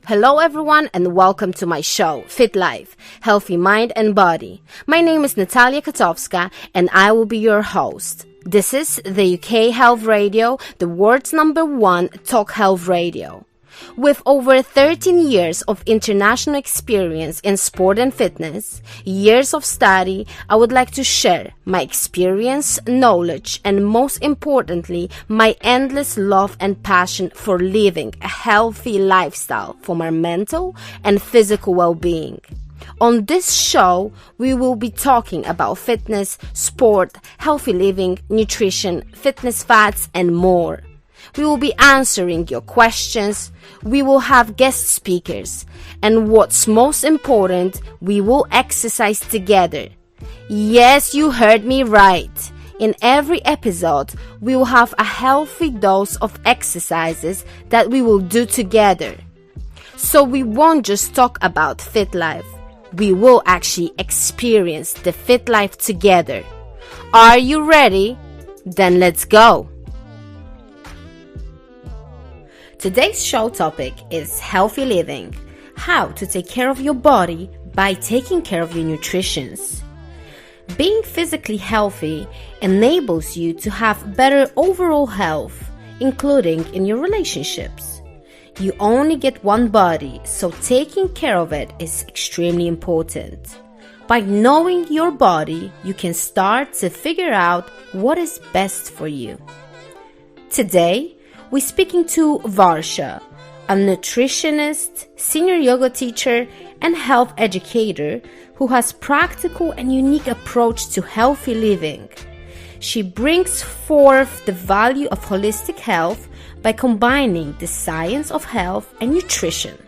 Hello everyone and welcome to my show, FitLife, Healthy Mind and Body. My name is Natalia Kotowska and I will be your host. This is the UK Health Radio, the world's #1 talk health radio. With over 13 years of international experience in sport and fitness, years of study, I would like to share my experience, knowledge, and most importantly, my endless love and passion for living a healthy lifestyle for my mental and physical well-being. On this show, we will be talking about fitness, sport, healthy living, nutrition, fitness facts, and more. We will be answering your questions, we will have guest speakers, and what's most important, we will exercise together. Yes, you heard me right. In every episode, we will have a healthy dose of exercises that we will do together. So we won't just talk about fit life, we will actually experience the fit life together. Are you ready? Then let's go. Today's show topic is healthy living, how to take care of your body by taking care of your nutrition. Being physically healthy enables you to have better overall health, including in your relationships. You only get one body, so taking care of it is extremely important. By knowing your body, you can start to figure out what is best for you. Today, we're speaking to Varsha, a nutritionist, senior yoga teacher, and health educator who has practical and unique approach to healthy living. She brings forth the value of holistic health by combining the science of health and nutrition.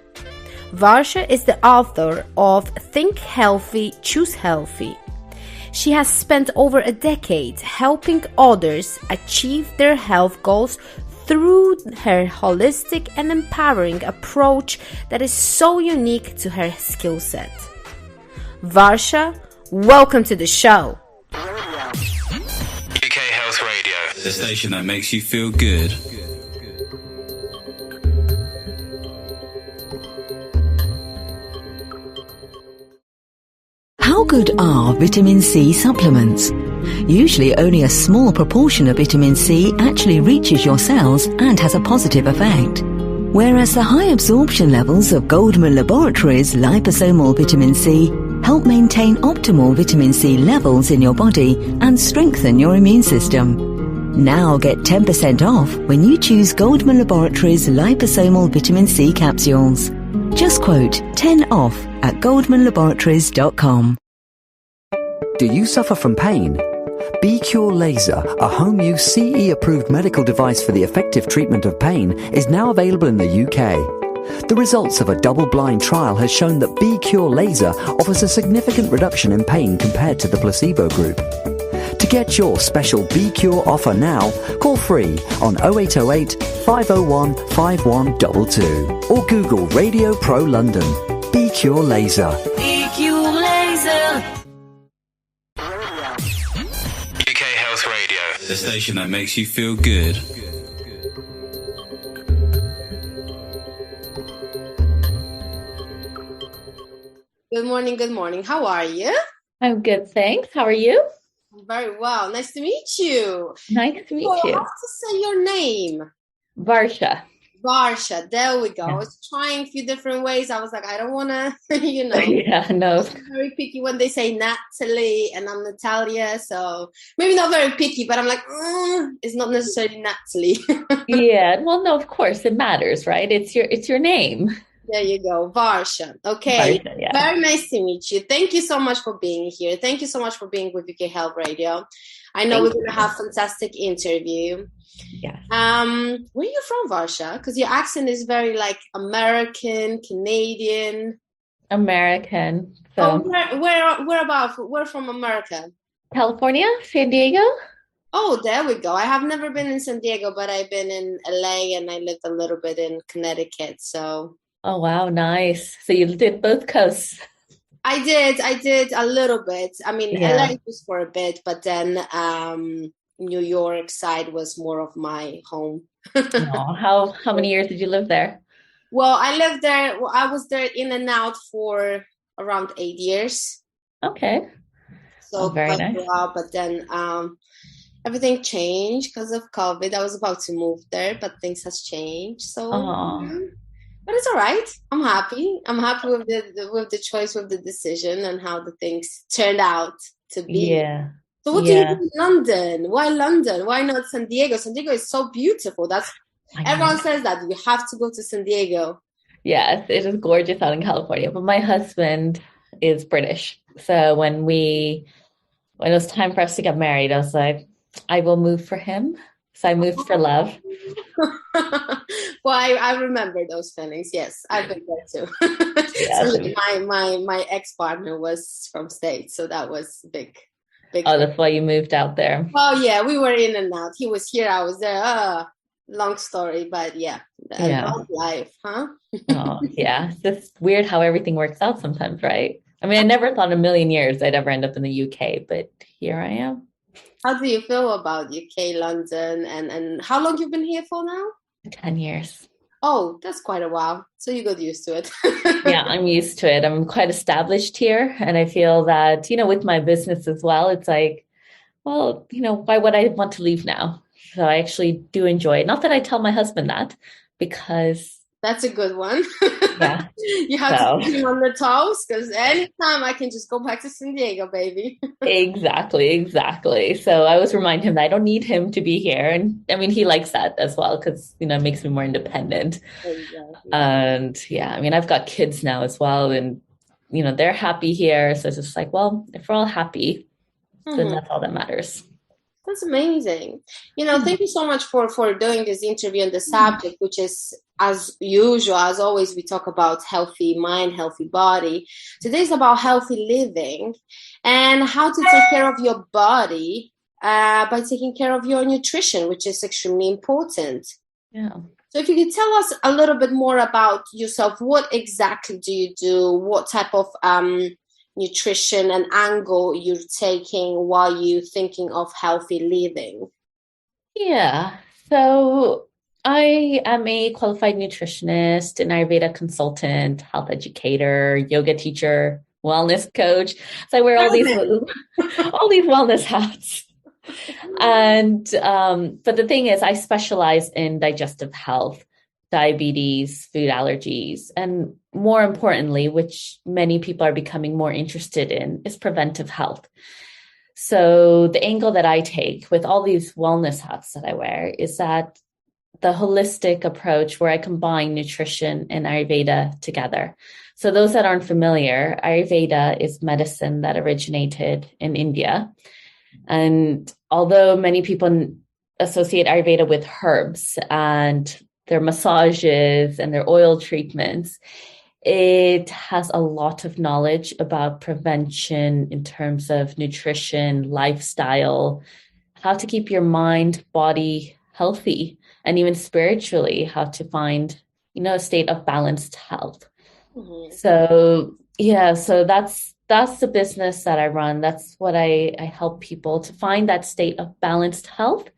Varsha is the author of Think Healthy, Choose Healthy. She has spent over a decade helping others achieve their health goals through her holistic and empowering approach that is so unique to her skill set. Varsha, welcome to the show. UK Health Radio, the station that makes you feel good. How good are vitamin C supplements? Usually only a small proportion of vitamin C actually reaches your cells and has a positive effect. Whereas the high absorption levels of Goldman Laboratories liposomal vitamin C help maintain optimal vitamin C levels in your body and strengthen your immune system. Now get 10% off when you choose Goldman Laboratories liposomal vitamin C capsules. Just quote 10 off at goldmanlaboratories.com. Do you suffer from pain? B-Cure Laser, a home-use CE-approved medical device for the effective treatment of pain, is now available in the UK. The results of a double-blind trial has shown that B-Cure Laser offers a significant reduction in pain compared to the placebo group. To get your special B-Cure offer now, call free on 0808 501 5122 or Google Radio Pro London. B-Cure Laser. B-Cure Laser. UK Health Radio, the station that makes you feel good. Good morning, good morning. How are you? I'm good, thanks. How are you? Very well. Nice to meet you. Nice to meet you. How to say your name? Varsha. Varsha. There we go. Yeah. I was trying a few different ways. I was like, I don't want to, Yeah, no. I'm very picky when they say Natalie and I'm Natalia. So maybe not very picky, but I'm like, it's not necessarily Natalie. Yeah, well, no, of course it matters, right? It's your name. There you go. Varsha. Okay. Varsha, yeah. Very nice to meet you. Thank you so much for being here. Thank you so much for being with UK Health Radio. I know we're going to have a fantastic interview. Yes. Where are you from, Varsha? Because your accent is very like American, Canadian. American. So Whereabouts? Where from America? California, San Diego. Oh, there we go. I have never been in San Diego, but I've been in LA and I lived a little bit in Connecticut. So. Oh, wow. Nice. So you did both coasts. I did a little bit. I mean, Yeah. LA was for a bit, but then New York side was more of my home. Oh, how many years did you live there? Well, I lived there. Well, I was there in and out for around 8 years. Okay. So Very quite a nice. while, but then everything changed because of COVID. I was about to move there, but things has changed. So, Oh, but it's all right. I'm happy. I'm happy with the choice, with the decision, and how the things turned out to be. yeah. So, what do you do Yeah. in London? Why London? Why not San Diego? San Diego is so beautiful. That's I know. everyone says that you have to go to San Diego. Yes, it is gorgeous out in California, but my husband is British. So when it was time for us to get married, I was like, I will move for him. So I moved for love. Well, I remember those feelings. Yes, I've been there too. Yes. So my ex-partner was from States, so that was big Oh, thing. that's why you moved out there. Well, yeah, we were in and out. He was here, I was there. Long story, but yeah, a Yeah. long life, huh? Oh, yeah. It's just weird how everything works out sometimes, right? I mean, I never thought in a million years I'd ever end up in the UK, but here I am. How do you feel about UK, London, and how long you've been here for now? 10 years. Oh, that's quite a while. So you got used to it. Yeah, I'm used to it. I'm quite established here. And I feel that, with my business as well, it's like, well, why would I want to leave now? So I actually do enjoy it. Not that I tell my husband that, because, That's a good one. yeah. You have to So keep him on the toes because anytime I can just go back to San Diego, baby. exactly. So I always remind him that I don't need him to be here. And I mean, he likes that as well because, it makes me more independent. Exactly. And yeah, I mean, I've got kids now as well. And, they're happy here. So it's just like, well, if we're all happy, then Mhm. that's all that matters. That's amazing. Thank you so much for doing this interview on the subject, which is, as usual, as always, we talk about healthy mind, healthy body. Today's about healthy living and how to take care of your body by taking care of your nutrition, which is extremely important. Yeah. So if you could tell us a little bit more about yourself, what exactly do you do? What type of nutrition and angle you're taking while you're thinking of healthy living? Yeah. So I am a qualified nutritionist, an Ayurveda consultant, health educator, yoga teacher, wellness coach. So I wear all these wellness hats. And but the thing is, I specialize in digestive health, diabetes, food allergies, and more importantly, which many people are becoming more interested in, is preventive health. So the angle that I take with all these wellness hats that I wear is that the holistic approach where I combine nutrition and Ayurveda together. So those that aren't familiar, Ayurveda is medicine that originated in India. And although many people associate Ayurveda with herbs and their massages and their oil treatments, it has a lot of knowledge about prevention in terms of nutrition, lifestyle, how to keep your mind, body healthy, and even spiritually, how to find, a state of balanced health. Mm-hmm. So, yeah, so that's the business that I run. That's what I help people to find that state of balanced health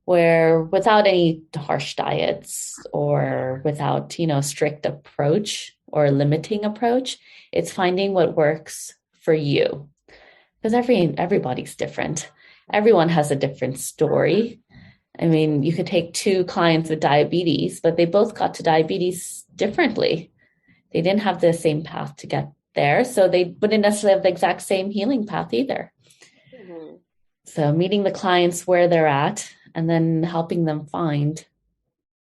where without any harsh diets or without, strict approach or limiting approach, it's finding what works for you. Because everybody's different. Everyone has a different story. I mean, you could take two clients with diabetes, but they both got to diabetes differently. They didn't have the same path to get there, so they wouldn't necessarily have the exact same healing path either. Mm-hmm. So meeting the clients where they're at and then helping them find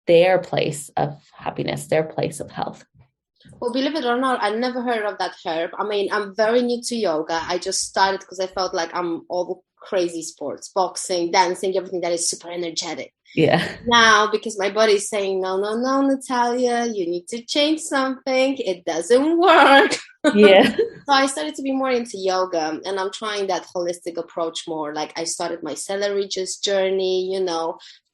their place of happiness, their place of health. Well, believe it or not, I never heard of that herb. I mean, I'm very new to yoga. I just started because I felt like I'm all crazy sports, boxing, dancing, everything that is super energetic. Yeah. Now, because my body is saying, no, Natalia, you need to change something. It doesn't work. Yeah. So I started to be more into yoga, and I'm trying that holistic approach more. Like I started my celery juice journey,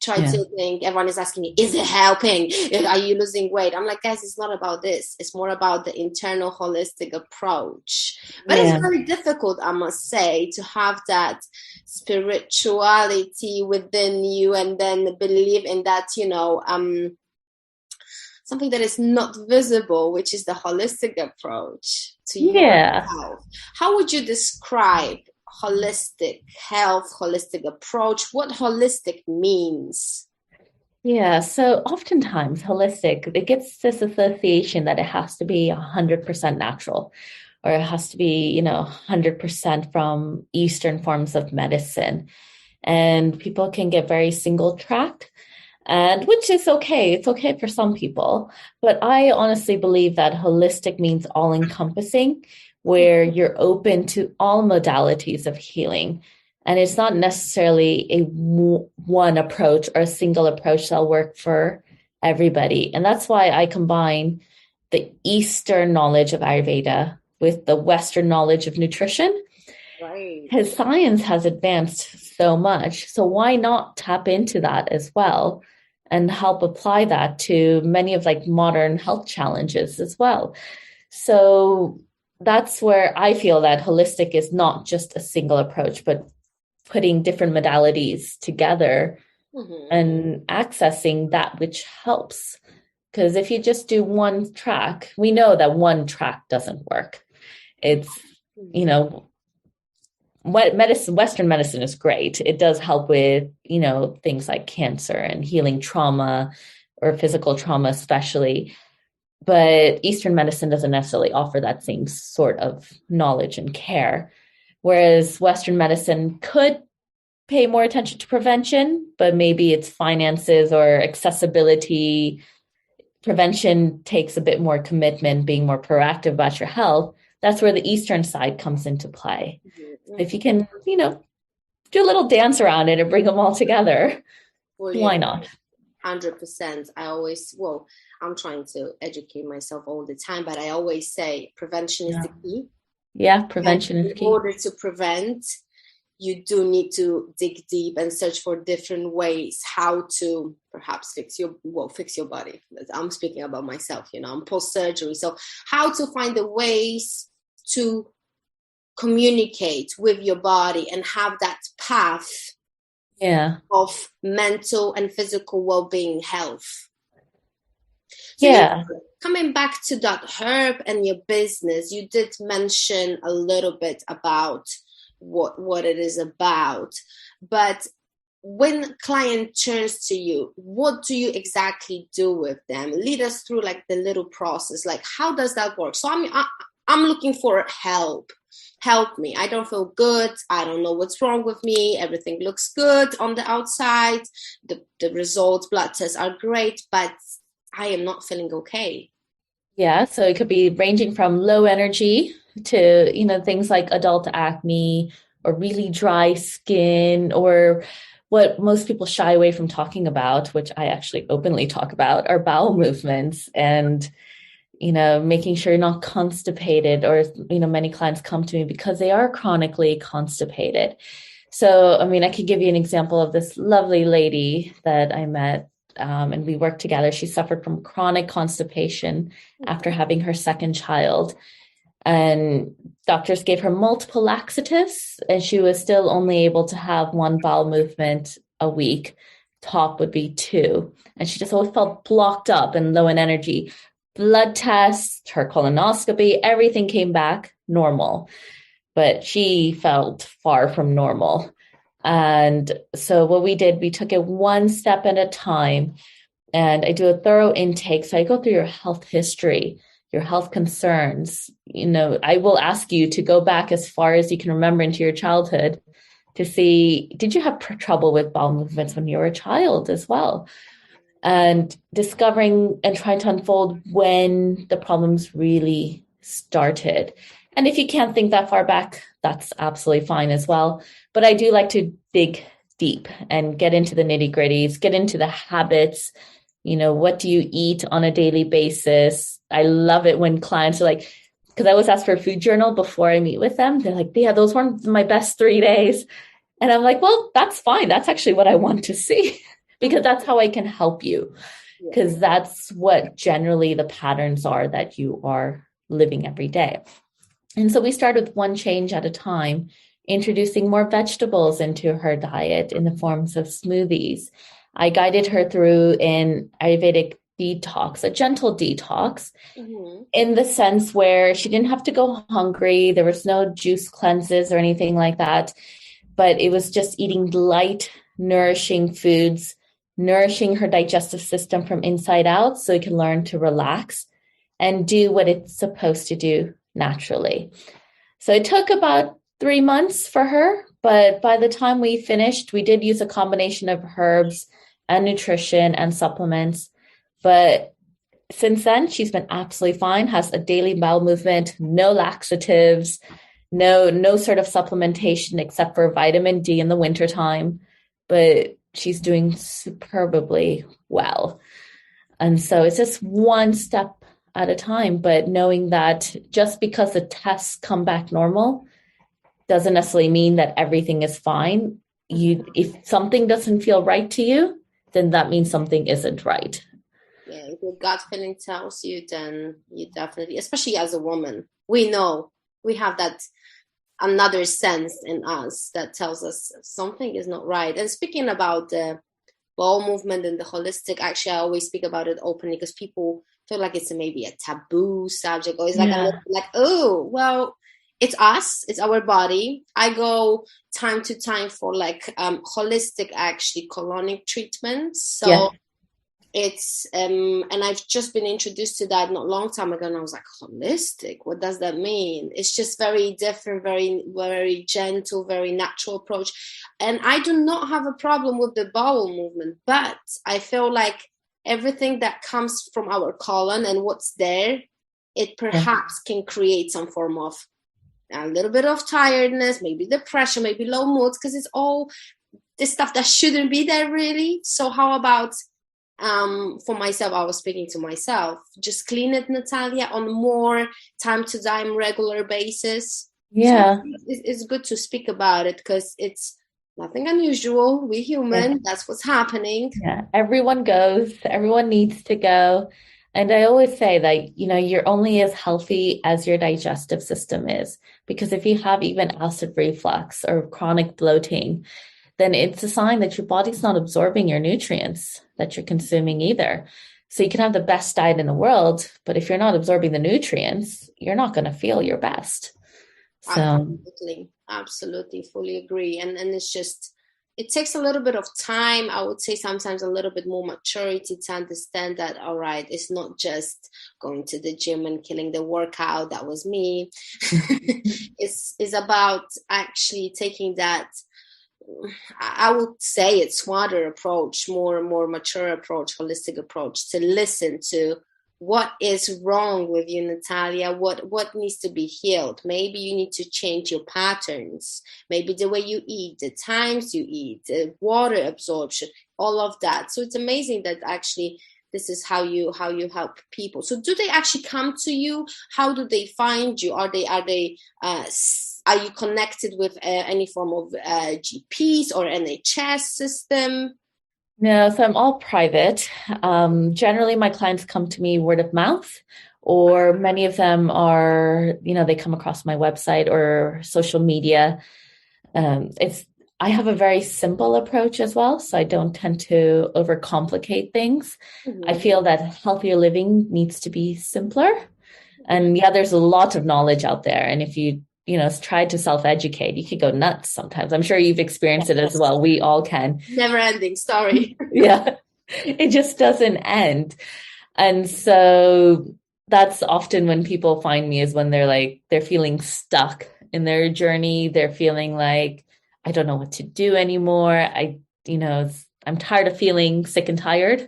try to think, everyone is asking me, is it helping? Are you losing weight? I'm like, guys, it's not about this. It's more about the internal holistic approach. But it's very difficult, I must say, to have that spirituality within you and then believe in that, something that is not visible, which is the holistic approach to your Yeah. health. How would you describe holistic health, holistic approach? What holistic means? Yeah. So oftentimes holistic, it gets this association that it has to be 100% natural, or it has to be, 100% from Eastern forms of medicine. And people can get very single tracked, and which is okay. It's okay for some people. But I honestly believe that holistic means all encompassing, where you're open to all modalities of healing. And it's not necessarily a one approach or a single approach that'll work for everybody. And that's why I combine the Eastern knowledge of Ayurveda with the Western knowledge of nutrition. Right. Because science has advanced so much. So why not tap into that as well and help apply that to many of like modern health challenges as well? So that's where I feel that holistic is not just a single approach, but putting different modalities together and accessing that which helps. Because if you just do one track, we know that one track doesn't work. It's, Western medicine is great. It does help with, things like cancer and healing trauma or physical trauma, especially. But Eastern medicine doesn't necessarily offer that same sort of knowledge and care. Whereas Western medicine could pay more attention to prevention, but maybe it's finances or accessibility. Prevention takes a bit more commitment, being more proactive about your health. That's where the Eastern side comes into play. If you can, do a little dance around it and bring them all together, why not? 100%. I'm trying to educate myself all the time, but I always say prevention is the key. Yeah, prevention is key. In order to prevent, you do need to dig deep and search for different ways how to perhaps fix your body. I'm speaking about myself, I'm post-surgery. So how to find the ways to communicate with your body and have that path of mental and physical well-being health. So coming back to that herb and your business, you did mention a little bit about what it is about, but when a client turns to you, what do you exactly do with them? Lead us through like the little process, like how does that work? So I'm looking for help me. I don't feel good. I don't know what's wrong with me. Everything looks good on the outside. The results, blood tests are great, but I am not feeling okay. Yeah, so it could be ranging from low energy to, things like adult acne or really dry skin, or what most people shy away from talking about, which I actually openly talk about, are bowel movements and, making sure you're not constipated, or, many clients come to me because they are chronically constipated. So, I could give you an example of this lovely lady that I met. And we worked together. She suffered from chronic constipation after having her second child. And doctors gave her multiple laxatives, and she was still only able to have one bowel movement a week. Top would be 2. And she just always felt blocked up and low in energy. Blood tests, her colonoscopy, everything came back normal. But she felt far from normal. And so what we did, we took it one step at a time, and I do a thorough intake. So I go through your health history, your health concerns. I will ask you to go back as far as you can remember into your childhood to see, did you have trouble with bowel movements when you were a child as well? And discovering and trying to unfold when the problems really started. And if you can't think that far back, that's absolutely fine as well. But I do like to dig deep and get into the nitty-gritties, get into the habits. What do you eat on a daily basis? I love it when clients are like, because I always ask for a food journal before I meet with them. They're like, yeah, those weren't my best 3 days. And I'm like, well, that's fine. That's actually what I want to see, because that's how I can help you. Because that's what generally the patterns are that you are living every day. And so we started with one change at a time, introducing more vegetables into her diet in the forms of smoothies. I guided her through an Ayurvedic detox, a gentle detox, Mm-hmm. in the sense where she didn't have to go hungry. There was no juice cleanses or anything like that, but it was just eating light, nourishing foods, nourishing her digestive system from inside out so it can learn to relax and do what it's supposed to do naturally. So it took about 3 months for her, but by the time we finished, we did use a combination of herbs and nutrition and supplements. But since then, she's been absolutely fine, has a daily bowel movement, no laxatives, no sort of supplementation except for vitamin D in the wintertime. But she's doing superbly well. And so it's just one step at a time, but knowing that just because the tests come back normal doesn't necessarily mean that everything is fine. If something doesn't feel right to you, then that means something isn't right. Yeah, if your gut feeling tells you, then you definitely, especially as a woman, we know we have that another sense in us that tells us something is not right. And speaking about the bowel movement and the holistic, actually, I always speak about it openly because people feel like it's maybe a taboo subject, or it's like, a little, like, oh, well, it's us, it's our body. I go time to time for like holistic, actually, colonic treatments. So it's and I've just been introduced to that not a long time ago, and I was like, holistic, what does that mean? It's just very different, very, very gentle, very natural approach. And I do not have a problem with the bowel movement, but I feel like everything that comes from our colon and what's there, it perhaps can create some form of a little bit of tiredness, maybe depression, maybe low moods, because it's all this stuff that shouldn't be there really. So how about for myself, I was speaking to myself, just clean it, Natalia, on more time to time regular basis. Yeah. So it's good to speak about it because it's nothing unusual. We're human. That's what's happening. Yeah. Everyone goes, everyone needs to go. And I always say that, you're only as healthy as your digestive system is, because if you have even acid reflux or chronic bloating, then it's a sign that your body's not absorbing your nutrients that you're consuming either. So you can have the best diet in the world, but if you're not absorbing the nutrients, you're not going to feel your best. So Absolutely, fully agree. And it's just, it takes a little bit of time. I would say sometimes a little bit more maturity to understand that, all right, it's not just going to the gym and killing the workout. That was me. It's about actually taking that, I would say it's smarter approach, more mature approach, holistic approach, to listen to what is wrong with you, Natalia, what needs to be healed. Maybe you need to change your patterns, maybe the way you eat, the times you eat, the water absorption, all of that. So it's amazing that actually this is how you help people. So do they actually come to you? How do they find you? Are you connected with any form of GPs or NHS system? No, so I'm all private. Generally, my clients come to me word of mouth, or many of them are, they come across my website or social media. I have a very simple approach as well, so I don't tend to overcomplicate things. Mm-hmm. I feel that healthier living needs to be simpler. And there's a lot of knowledge out there. And if you try to self-educate, you could go nuts sometimes. I'm sure you've experienced it as well. We all can. Never ending story. Yeah. It just doesn't end. And so that's often when people find me, is when they're feeling stuck in their journey. They're feeling like, I don't know what to do anymore. I'm tired of feeling sick and tired.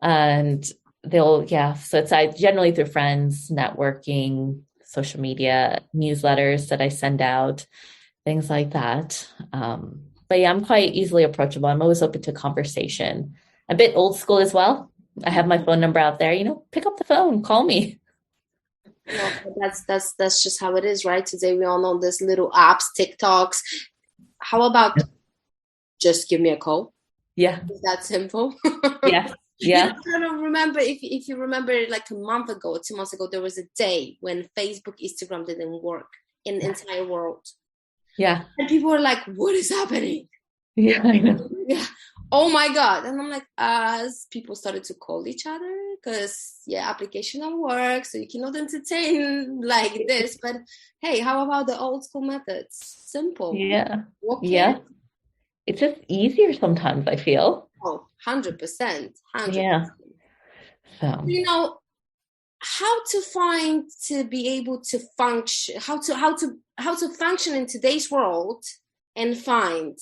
And so it's generally through friends, networking, social media, newsletters that I send out, things like that. But I'm quite easily approachable. I'm always open to conversation. A bit old school as well. I have my phone number out there, pick up the phone, call me. No, that's just how it is, right? Today we all know this little apps, TikToks. How about just give me a call? Yeah. Is that simple? Yeah. Yeah. I don't remember if you remember, like a month ago, 2 months ago, there was a day when Facebook, Instagram didn't work in the entire world. Yeah. And people were like, what is happening? Yeah, I know. Yeah. oh my God. And I'm like, as people started to call each other, because application don't work, so you cannot entertain like this. But hey, how about the old school methods? Simple. Yeah. Walk Yeah. in. It's just easier sometimes, I feel. Oh, 100%. 100%. Yeah. So How to be able to function, how to function in today's world and find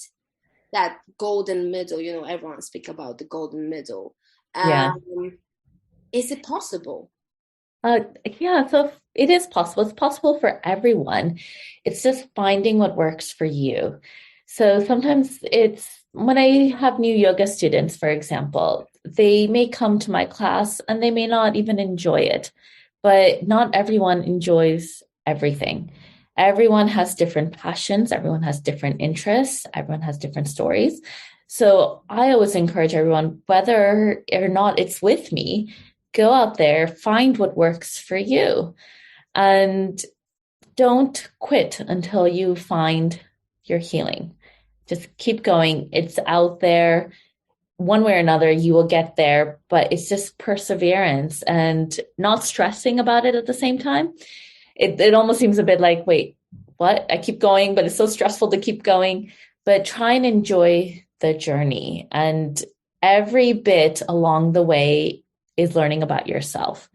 that golden middle. Everyone speak about the golden middle. yeah. Is it possible? Yeah, so it is possible. It's possible for everyone. It's just finding what works for you. So sometimes it's when I have new yoga students, for example, they may come to my class and they may not even enjoy it, but not everyone enjoys everything. Everyone has different passions, everyone has different interests, everyone has different stories. So I always encourage everyone, whether or not it's with me, go out there, find what works for you, and don't quit until you find your healing. Just keep going. It's out there. One way or another, you will get there, but it's just perseverance and not stressing about it at the same time. It almost seems a bit like, wait, what? I keep going, but it's so stressful to keep going. But try and enjoy the journey. And every bit along the way is learning about yourself.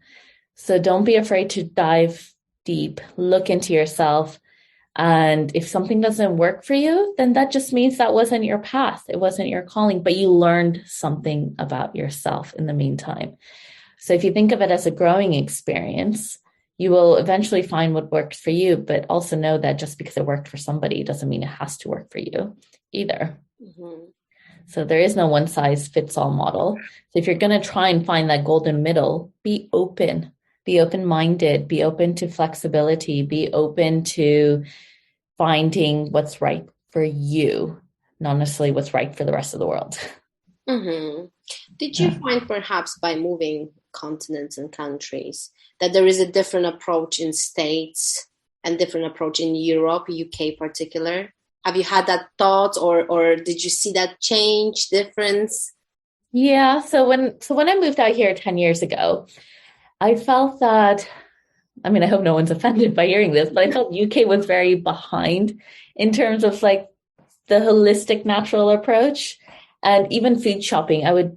So don't be afraid to dive deep, look into yourself. And if something doesn't work for you, then that just means that wasn't your path. It wasn't your calling, but you learned something about yourself in the meantime. So if you think of it as a growing experience, you will eventually find what works for you, but also know that just because it worked for somebody doesn't mean it has to work for you either. Mm-hmm. So there is no one size fits all model. So if you're going to try and find that golden middle, be open-minded, be open to flexibility, be open to finding what's right for you, not necessarily what's right for the rest of the world. Mm-hmm. Did you find perhaps by moving continents and countries that there is a different approach in States and different approach in Europe, UK particular? Have you had that thought, or did you see that difference? Yeah. So when I moved out here 10 years ago, I felt that, I mean, I hope no one's offended by hearing this, but I felt UK was very behind in terms of like the holistic natural approach and even food shopping. I would,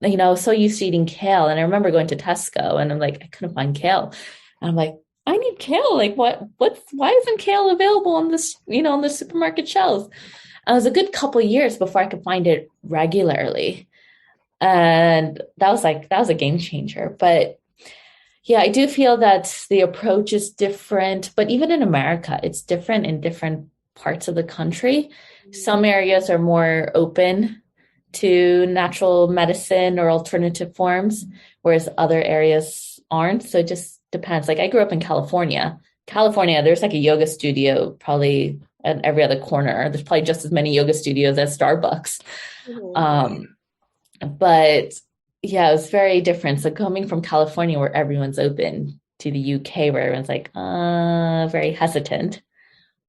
I was so used to eating kale. And I remember going to Tesco and I'm like, I couldn't find kale. And I'm like, I need kale. Like why isn't kale available on this, on the supermarket shelves? And it was a good couple of years before I could find it regularly. And that was a game changer. But yeah, I do feel that the approach is different, but even in America, it's different in different parts of the country. Some areas are more open to natural medicine or alternative forms, whereas other areas aren't. So it just depends. Like I grew up in California. There's like a yoga studio probably at every other corner. There's probably just as many yoga studios as Starbucks. But yeah, it was very different. So coming from California where everyone's open to the UK where everyone's like, very hesitant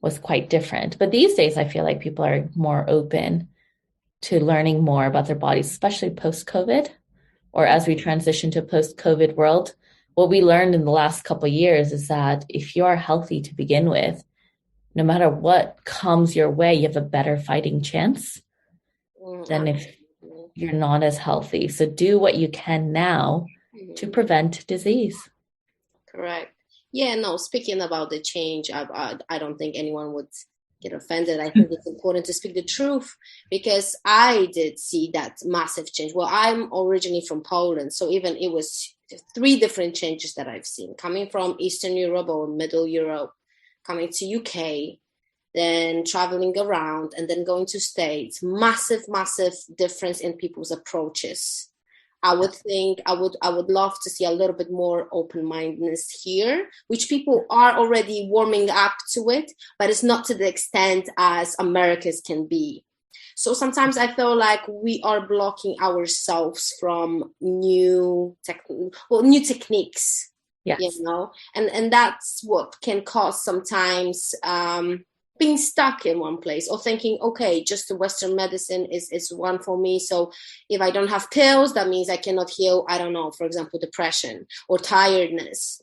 was quite different. But these days, I feel like people are more open to learning more about their bodies, especially post-COVID or as we transition to a post-COVID world. What we learned in the last couple of years is that if you are healthy to begin with, no matter what comes your way, you have a better fighting chance than if you're not as healthy. So do what you can now to prevent disease. Correct. Yeah, no, speaking about the change, I don't think anyone would get offended. I think it's important to speak the truth because I did see that massive change. Well, I'm originally from Poland, so even it was 3 different changes that I've seen coming from Eastern Europe or Middle Europe, coming to UK, then traveling around and then going to States. Massive difference in people's approaches. I would think I would love to see a little bit more open-mindedness here, which people are already warming up to it, but it's not to the extent as Americans can be. So sometimes I feel like we are blocking ourselves from new techniques. Yes. And that's what can cause sometimes being stuck in one place, or thinking, okay, just the Western medicine is one for me. So if I don't have pills, that means I cannot heal, I don't know, for example, depression or tiredness,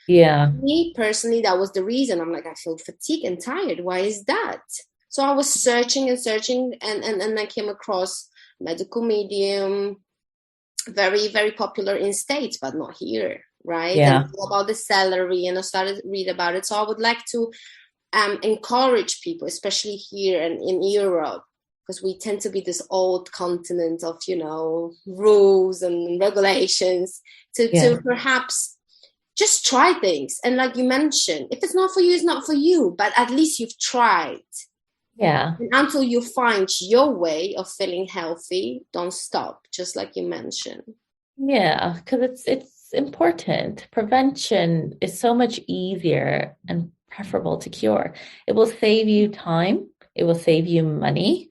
Yeah. Me personally, that was the reason. I'm like, I feel fatigued and tired. Why is that? So I was searching and searching, and I came across medical medium, very, very popular in States, but not here, right? Yeah. And about the celery, and I started to read about it. So I would like to encourage people, especially here and in Europe, because we tend to be this old continent of, rules and regulations, to perhaps just try things. And like you mentioned, if it's not for you, it's not for you, but at least you've tried. Yeah. And until you find your way of feeling healthy, don't stop, just like you mentioned. Yeah, because it's important. Prevention is so much easier and preferable to cure. It will save you time, it will save you money,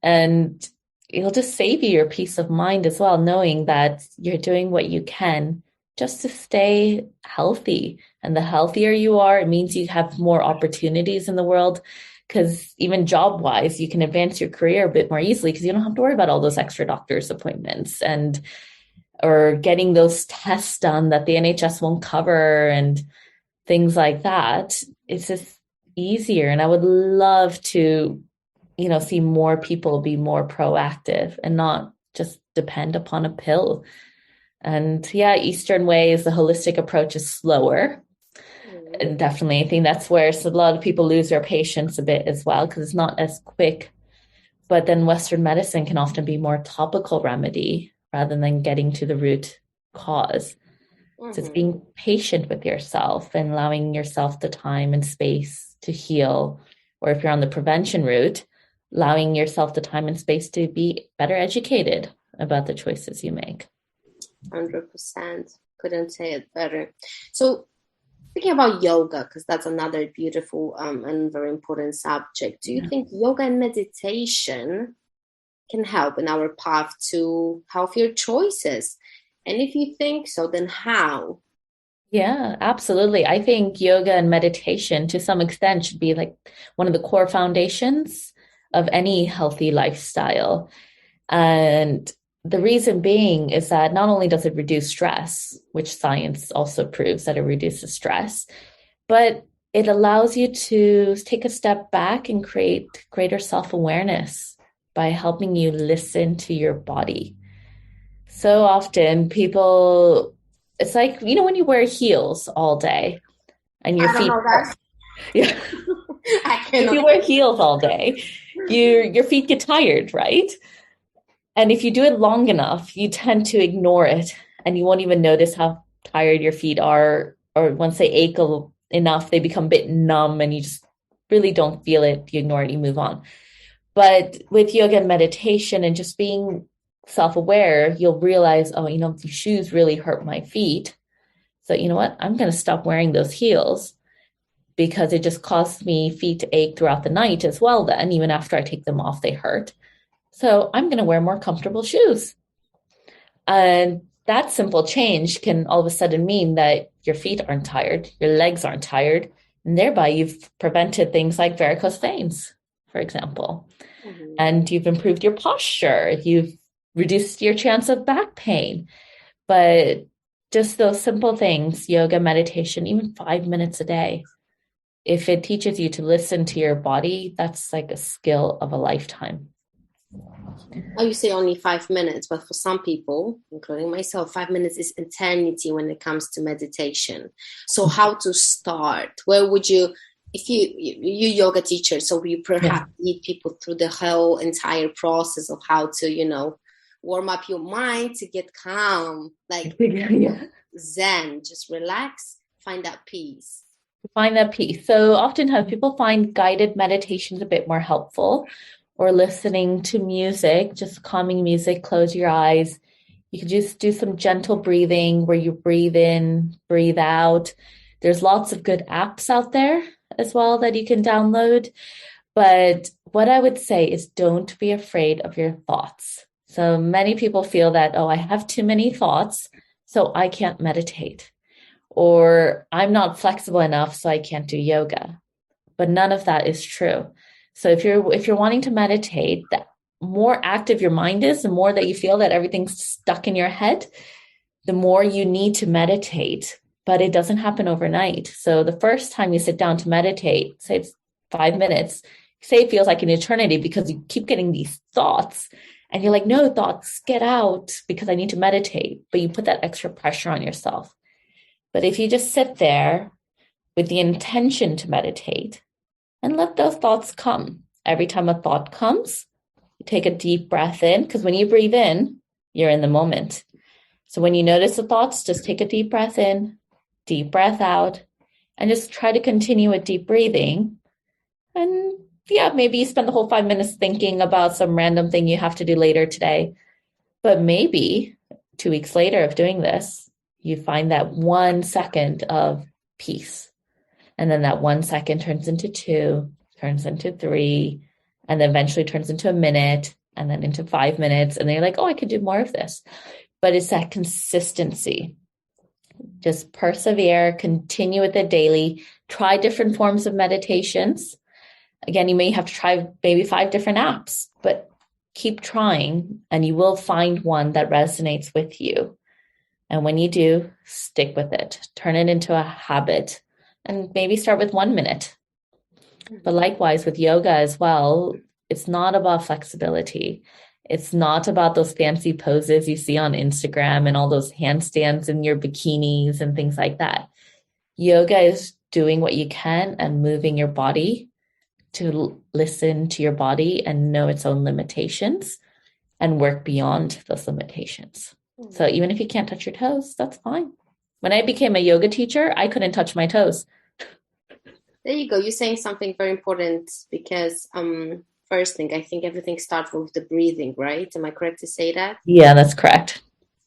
and it'll just save you your peace of mind as well, knowing that you're doing what you can just to stay healthy. And the healthier you are, it means you have more opportunities in the world. Because even job-wise, you can advance your career a bit more easily because you don't have to worry about all those extra doctor's appointments or getting those tests done that the NHS won't cover and things like that. It's just easier. And I would love to, see more people be more proactive and not just depend upon a pill. And yeah, Eastern ways, the holistic approach is slower. And definitely, I think that's where a lot of people lose their patience a bit as well, because it's not as quick. But then Western medicine can often be more topical remedy rather than getting to the root cause. So it's being patient with yourself and allowing yourself the time and space to heal. Or if you're on the prevention route, allowing yourself the time and space to be better educated about the choices you make. 100%. Couldn't say it better. So speaking about yoga, because that's another beautiful and very important subject, do you think yoga and meditation can help in our path to healthier choices? And if you think so, then how? Yeah, absolutely. I think yoga and meditation to some extent should be like one of the core foundations of any healthy lifestyle. And the reason being is that not only does it reduce stress, which science also proves that it reduces stress, but it allows you to take a step back and create greater self-awareness by helping you listen to your body. So often people, it's like, when you wear heels all day and your feet, yeah. If you wear heels all day, your feet get tired, right? And if you do it long enough, you tend to ignore it and you won't even notice how tired your feet are. Or once they ache enough, they become a bit numb and you just really don't feel it. You ignore it, you move on. But with yoga and meditation and just being self-aware, you'll realize, the shoes really hurt my feet. So you know what? I'm going to stop wearing those heels because it just caused me feet to ache throughout the night as well. Then even after I take them off, they hurt. So I'm going to wear more comfortable shoes. And that simple change can all of a sudden mean that your feet aren't tired, your legs aren't tired, and thereby you've prevented things like varicose veins, for example. And you've improved your posture, you've reduced your chance of back pain. But just those simple things, yoga, meditation, even 5 minutes a day, if it teaches you to listen to your body, that's like a skill of a lifetime. You say only 5 minutes, but for some people, including myself, 5 minutes is eternity when it comes to meditation. So how to start? Where would you, if you yoga teacher, so you perhaps lead people through the whole entire process of how to, warm up your mind to get calm, like Zen, just relax, find that peace. Find that peace. So oftentimes people find guided meditations a bit more helpful, or listening to music, just calming music, close your eyes. You could just do some gentle breathing where you breathe in, breathe out. There's lots of good apps out there as well that you can download. But what I would say is don't be afraid of your thoughts. So many people feel that, I have too many thoughts, so I can't meditate. Or I'm not flexible enough, so I can't do yoga. but none of that is true. So if you're wanting to meditate, the more active your mind is, the more that you feel that everything's stuck in your head, the more you need to meditate, but it doesn't happen overnight. So the first time you sit down to meditate, say it's 5 minutes, say it feels like an eternity because you keep getting these thoughts and you're like, no, thoughts, get out because I need to meditate. But you put that extra pressure on yourself. But if you just sit there with the intention to meditate and let those thoughts come, every time a thought comes, you take a deep breath in, because when you breathe in, you're in the moment. So when you notice the thoughts, just take a deep breath in, deep breath out, and just try to continue with deep breathing. And yeah, maybe you spend the whole 5 minutes thinking about some random thing you have to do later today. But maybe 2 weeks later of doing this, you find that 1 second of peace. And then that 1 second turns into 2, turns into 3, and then eventually turns into a minute, and then into 5 minutes. And then you're like, oh, I could do more of this. But it's that consistency. Just persevere, continue with it daily, try different forms of meditations. Again, you may have to try maybe 5 different apps, but keep trying and you will find one that resonates with you. And when you do, stick with it, turn it into a habit, and maybe start with 1 minute. But likewise with yoga as well, it's not about flexibility. It's not about those fancy poses you see on Instagram and all those handstands in your bikinis and things like that. Yoga is doing what you can and moving your body to listen to your body and know its own limitations and work beyond those limitations. So even if you can't touch your toes, that's fine. When I became a yoga teacher, I couldn't touch my toes. There you go. You're saying something very important because first thing, I think everything starts with the breathing, right? Am I correct to say that? Yeah, that's correct.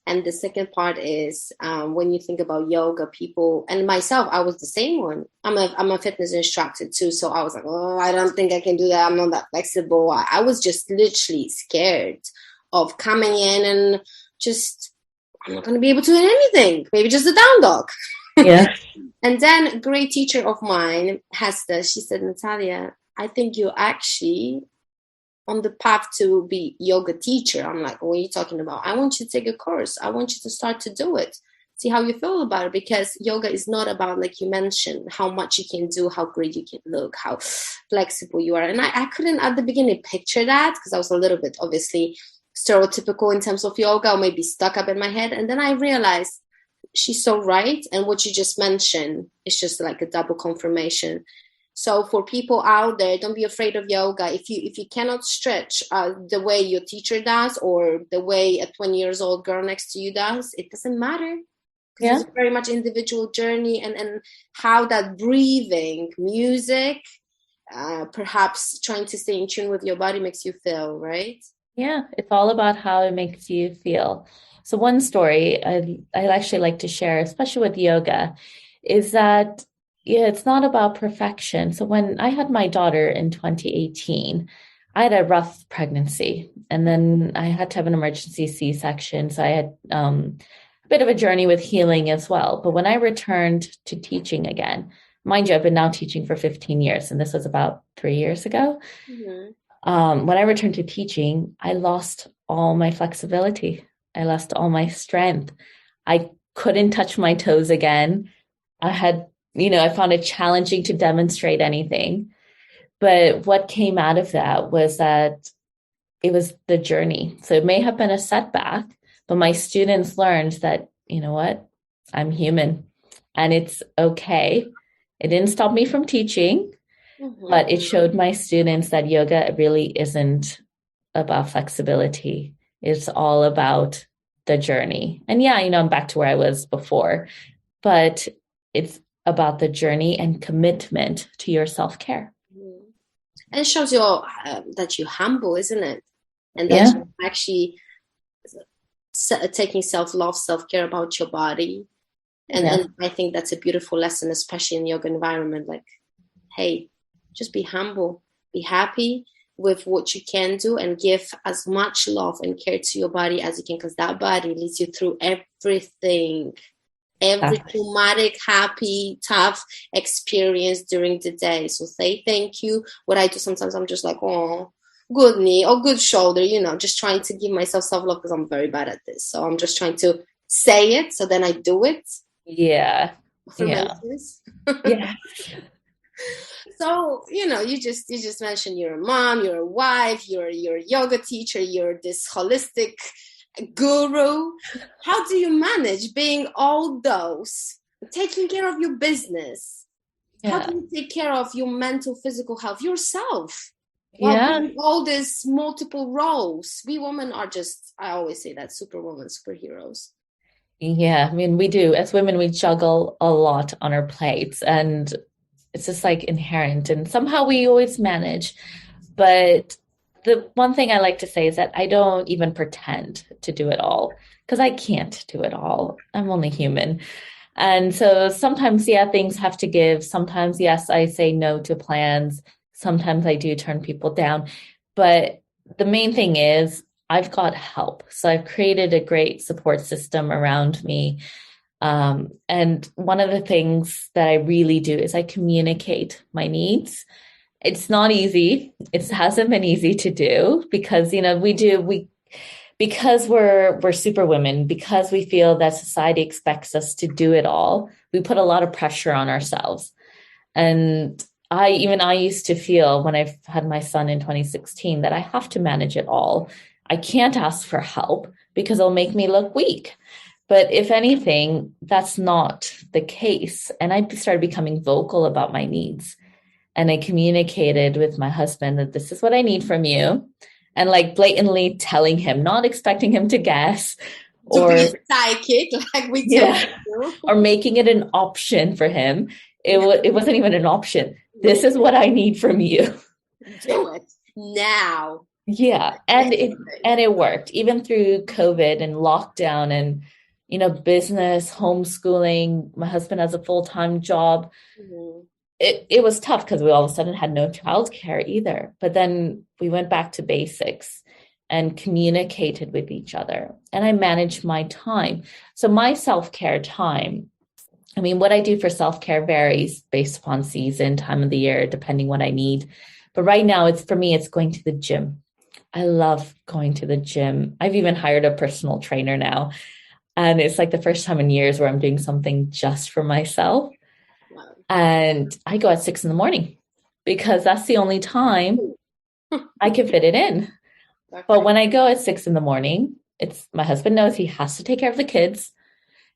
And the second part is when you think about yoga, people, and myself, I was the same one. I'm a fitness instructor too. So I was like, oh, I don't think I can do that. I'm not that flexible. I was just literally scared of coming in and just, I'm not going to be able to do anything. Maybe just a down dog. Yeah. And then a great teacher of mine, Hester, she said, Natalia, I think you're actually on the path to be yoga teacher. I'm like, what are you talking about? I want you to take a course. I want you to start to do it. See how you feel about it. Because yoga is not about, like you mentioned, how much you can do, how great you can look, how flexible you are. And I couldn't at the beginning picture that because I was a little bit obviously stereotypical in terms of yoga or maybe stuck up in my head. And then I realized she's so right. And what you just mentioned is just like a double confirmation. So for people out there, don't be afraid of yoga. If you cannot stretch the way your teacher does or the way a 20 years old girl next to you does, it doesn't matter. Because it's very much individual journey and how that breathing, music, perhaps trying to stay in tune with your body makes you feel, right? Yeah, it's all about how it makes you feel. So one story I actually like to share, especially with yoga, is that it's not about perfection. So when I had my daughter in 2018, I had a rough pregnancy and then I had to have an emergency C-section. So I had a bit of a journey with healing as well. But when I returned to teaching again, mind you, I've been now teaching for 15 years, and this was about 3 years ago. Mm-hmm. When I returned to teaching, I lost all my flexibility. I lost all my strength. I couldn't touch my toes again. I found it challenging to demonstrate anything. But what came out of that was that it was the journey. So it may have been a setback, but my students learned that, you know what, I'm human and it's okay. It didn't stop me from teaching, but it showed my students that yoga really isn't about flexibility. It's all about the journey. And yeah, I'm back to where I was before, but it's about the journey and commitment to your self-care. And it shows you that you're humble, isn't it? And that you're actually taking self-love, self-care about your body. And I think that's a beautiful lesson, especially in yoga environment. Like, hey, just be humble, be happy with what you can do and give as much love and care to your body as you can, because that body leads you through everything. every traumatic, happy, tough experience during the day. So say thank you. What I do sometimes, I'm just like, oh, good knee or good shoulder, just trying to give myself self-love because I'm very bad at this. So I'm just trying to say it. So then I do it. Yeah. Affirmations. Yeah. So, you just mentioned you're a mom, you're a wife, you're a yoga teacher, you're this holistic guru. How do you manage being all those, taking care of your business? How do you take care of your mental, physical health, yourself, while doing all these multiple roles? We women are just, I always say that, superwoman, superheroes. Yeah, I mean, we do. As women, we juggle a lot on our plates, and it's just like inherent, and somehow we always manage. But the one thing I like to say is that I don't even pretend to do it all, because I can't do it all. I'm only human. And so sometimes, things have to give. Sometimes, yes, I say no to plans. Sometimes I do turn people down. But the main thing is I've got help. So I've created a great support system around me. And one of the things that I really do is I communicate my needs. It's not easy. It hasn't been easy to do because, because we're super women, because we feel that society expects us to do it all, we put a lot of pressure on ourselves. And I used to feel when I had my son in 2016 that I have to manage it all. I can't ask for help because it'll make me look weak. But if anything, that's not the case. And I started becoming vocal about my needs. And I communicated with my husband that this is what I need from you. And like blatantly telling him, not expecting him to guess. Or be psychic, like we do. Or making it an option for him. It wasn't even an option. This is what I need from you. Do it now. Yeah. And it worked. Even through COVID and lockdown and, business, homeschooling. My husband has a full-time job. Mm-hmm. It was tough because we all of a sudden had no childcare either. But then we went back to basics and communicated with each other. And I managed my time. So my self-care time, I mean, what I do for self-care varies based upon season, time of the year, depending what I need. But right now, it's going to the gym. I love going to the gym. I've even hired a personal trainer now. And it's like the first time in years where I'm doing something just for myself. Wow. And I go at 6 a.m. because that's the only time I can fit it in. Okay. But when I go at 6 a.m, it's my husband knows he has to take care of the kids.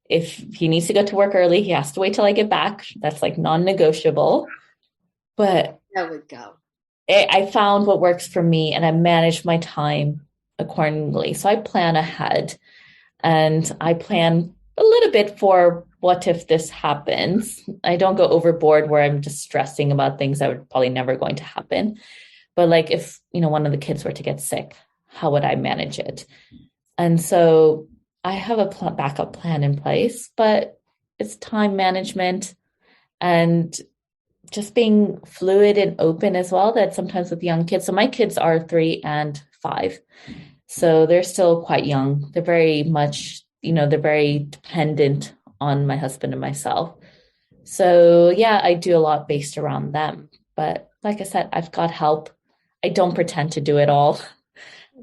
If he needs to go to work early, he has to wait till I get back. That's like non-negotiable. But there we go. I found what works for me and I manage my time accordingly. So I plan ahead and I plan a little bit for what if this happens. I don't go overboard where I'm just stressing about things that are probably never going to happen. But like if, one of the kids were to get sick, how would I manage it? And so I have a backup plan in place, but it's time management and just being fluid and open as well, that sometimes with young kids. So my kids are 3 and 5. So they're still quite young. They're very much, they're very dependent on my husband and myself. So yeah, I do a lot based around them. But like I said, I've got help. I don't pretend to do it all.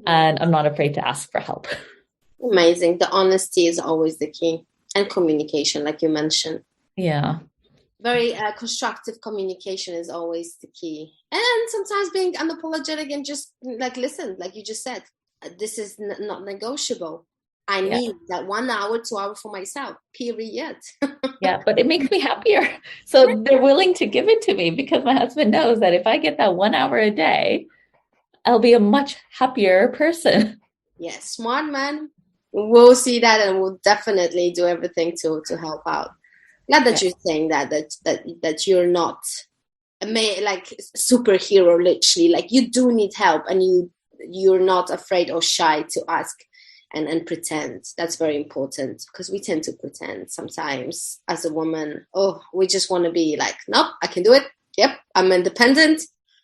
And I'm not afraid to ask for help. Amazing. The honesty is always the key. And communication, like you mentioned. Yeah. Very constructive communication is always the key. And sometimes being unapologetic and just like, listen, like you just said, this is not negotiable. I need that 1 hour, 2 hours for myself, period. Yeah, but it makes me happier. So they're willing to give it to me because my husband knows that if I get that 1 hour a day, I'll be a much happier person. Yes, smart man. We'll see that and we'll definitely do everything to help out. Glad that you're saying that you're not like superhero, literally. Like you do need help and you're not afraid or shy to ask and pretend. That's very important because we tend to pretend sometimes as a woman. Oh, we just want to be like, nope, I can do it. Yep, I'm independent.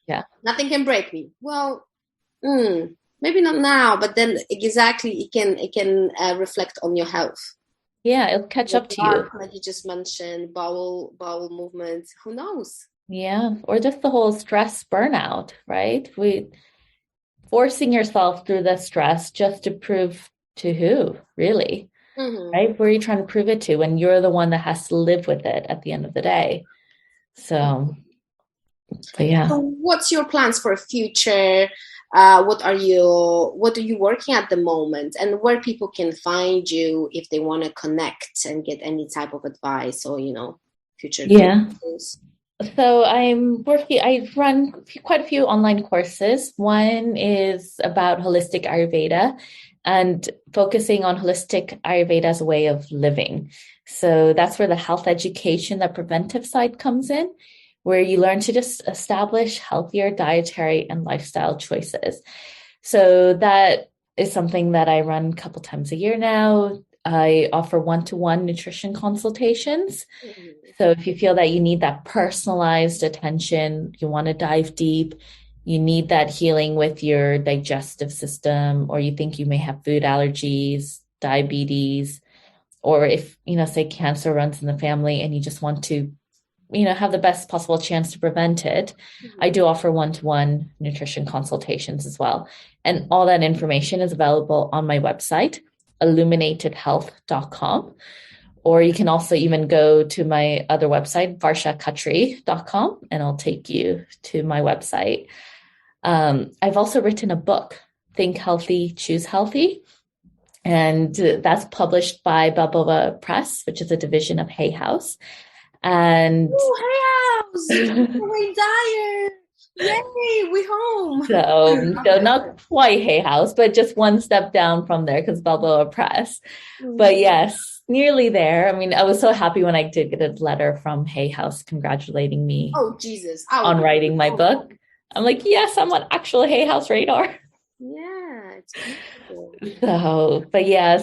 Yeah, nothing can break me. Well, maybe not now, but then exactly it can reflect on your health. Yeah, it'll catch up to you. Like you just mentioned, bowel movements. Who knows? Yeah, or just the whole stress burnout, right? Forcing yourself through the stress just to prove to who, really, right? Where are you trying to prove it to when you're the one that has to live with it at the end of the day? So, but yeah. So what's your plans for future? What are you working at the moment, and where people can find you if they want to connect and get any type of advice or future Yeah. goals? So I run quite a few online courses. One is about holistic Ayurveda and focusing on holistic Ayurveda as a way of living. So that's where the health education, the preventive side comes in, where you learn to just establish healthier dietary and lifestyle choices. So that is something that I run a couple times a year now. I offer one-to-one nutrition consultations. So if you feel that you need that personalized attention, you want to dive deep, you need that healing with your digestive system, or you think you may have food allergies, diabetes, or if, say cancer runs in the family and you just want to, have the best possible chance to prevent it, I do offer one-to-one nutrition consultations as well. And all that information is available on my website, illuminatedhealth.com. Or you can also even go to my other website, varshakhatri.com, and I'll take you to my website. I've also written a book, Think Healthy, Choose Healthy. And that's published by Balboa Press, which is a division of Hay House. And Hay House! Way dire! Yay, we home. So not quite Hay House, but just one step down from there because Balboa Press. But yes, nearly there. I mean, I was so happy when I did get a letter from Hay House congratulating me on writing my book. I'm like, yes, I'm on actual Hay House radar. Yeah, it's beautiful.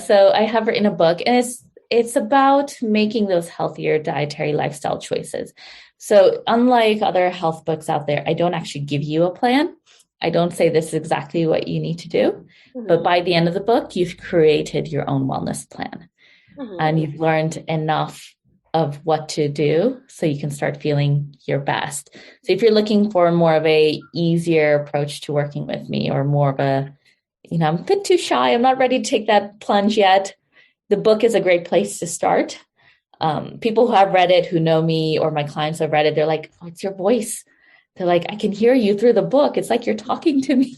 So I have written a book, and it's about making those healthier dietary lifestyle choices. So unlike other health books out there, I don't actually give you a plan. I don't say this is exactly what you need to do. But by the end of the book, you've created your own wellness plan. And you've learned enough of what to do so you can start feeling your best. So if you're looking for more of a easier approach to working with me, or more of a, I'm a bit too shy, I'm not ready to take that plunge yet, the book is a great place to start. People who have read it, who know me, or my clients have read it, they're like, oh, it's your voice. They're like, I can hear you through the book. It's like you're talking to me.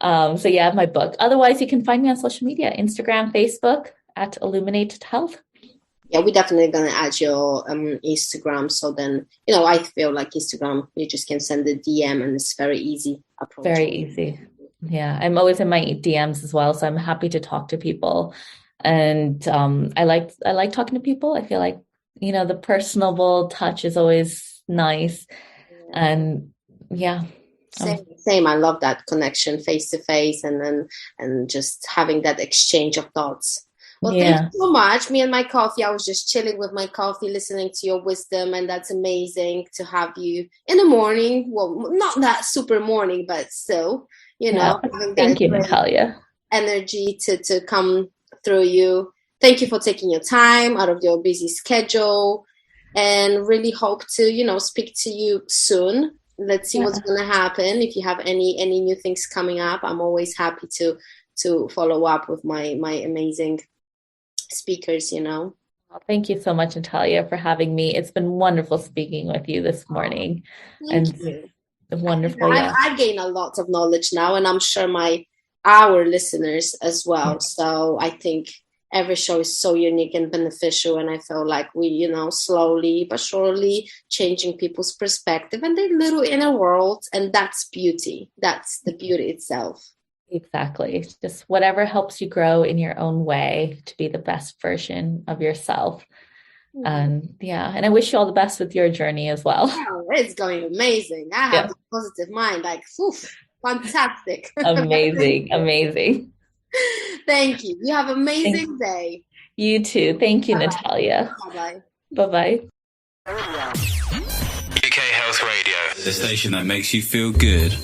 So yeah, my book. Otherwise, you can find me on social media, Instagram, Facebook, at Illuminated Health. Yeah, we're definitely going to add your Instagram. So then, I feel like Instagram, you just can send a DM and it's very easy approach. Very easy. Yeah, I'm always in my DMs as well. So I'm happy to talk to people. And I like talking to people. I feel like, the personable touch is always nice. And yeah. Same. I love that connection face to face and just having that exchange of thoughts. Well, thank you so much. Me and my coffee, I was just chilling with my coffee, listening to your wisdom. And that's amazing to have you in the morning. Well, not that super morning, but still, Thank you, Natalia. Energy to come through you. Thank you for taking your time out of your busy schedule, and really hope to, speak to you soon. Let's see what's going to happen. If you have any new things coming up, I'm always happy to follow up with my amazing speakers, Well, thank you so much, Natalia, for having me. It's been wonderful speaking with you this morning. Thank you. Wonderful. I gain a lot of knowledge now, and I'm sure our listeners as well. So I think every show is so unique and beneficial, and I feel like we, slowly but surely changing people's perspective and their little inner world, and that's beauty. That's the beauty itself. Exactly. Just whatever helps you grow in your own way to be the best version of yourself. And I wish you all the best with your journey as well. Oh, it's going amazing. I have a positive mind, like, fantastic. Amazing. Thank you. You have an amazing day. You too. Thank you, Natalia. Bye-bye. Bye-bye. UK Health Radio, the station that makes you feel good.